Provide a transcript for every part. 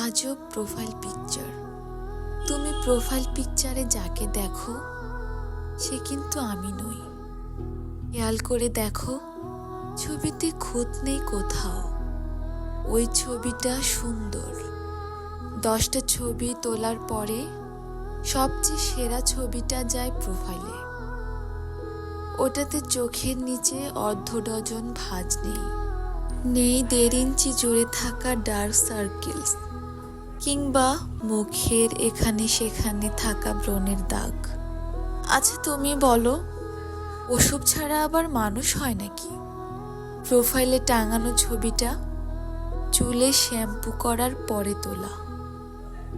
আজব profile picture. তুমি profile পিকচারে যাকে দেখো সে কিন্তু আমি নই। খেয়াল করে দেখো, ছবিতে খুঁত নেই কোথাও। ওই ছবিটা সুন্দর। 10টা ছবি তোলার পরে সবচেয়ে সেরা ছবিটা যায় প্রোফাইলে। ওটাতে চোখের নিচে অর্ধ ডজন ভাঁজ নেই, নেই 1.5 ইঞ্চি জুড়ে থাকা ডার্ক সার্কেলস, কিংবা মুখের এখানে সেখানে থাকা ব্রণের দাগ। আচ্ছা তুমি বলো, ওসব ছাড়া আবার মানুষ হয় নাকি? প্রোফাইলে টাঙানো ছবিটা চুলে শ্যাম্পু করার পরে তোলা।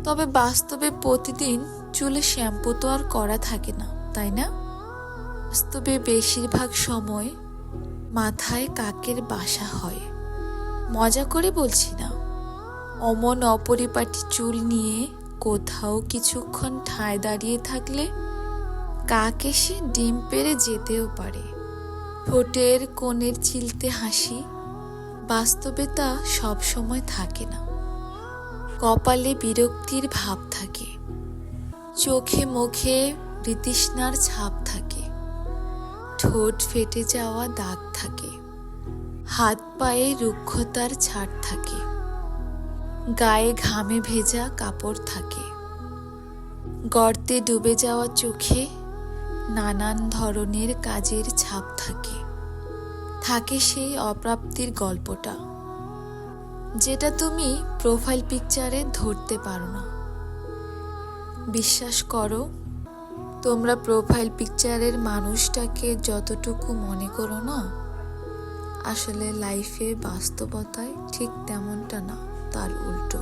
তবে বাস্তবে প্রতিদিন চুলে শ্যাম্পু তো আর করা থাকে না, তাই না? বাস্তবে বেশিরভাগ সময় মাথায় কাকের বাসা হয়। মজা করে বলছি না। অমন অপরিপাটি চুল নিয়ে কোথাও কিছুক্ষণ ঠায় দাঁড়িয়ে থাকলে কাক এসে ডিম পেড়ে যেতেও পারে। ঠোঁটের কোণের চিলতে হাসি, বাস্তবে তা সবসময় থাকে না। কপালে বিরক্তির ভাব থাকে, চোখে মুখে বিতৃষ্ণার ছাপ থাকে, ঠোঁট ফেটে যাওয়া দাগ থাকে, হাত পায়ে রুক্ষতার ছাপ থাকে, গায়ে ঘামে ভেজা কাপড় থাকে, গর্তে ডুবে যাওয়া চোখে নানান ধরনের কাজের ছাপ থাকে। থাকে সেই অপ্রাপ্তির গল্পটা, যেটা তুমি প্রোফাইল পিকচারে ধরতে পারো না। বিশ্বাস করো, তোমরা প্রোফাইল পিকচারের মানুষটাকে যতটুকু মনে করো না, আসলে লাইফে বাস্তবতায় ঠিক তেমনটা না, তার উল্টো।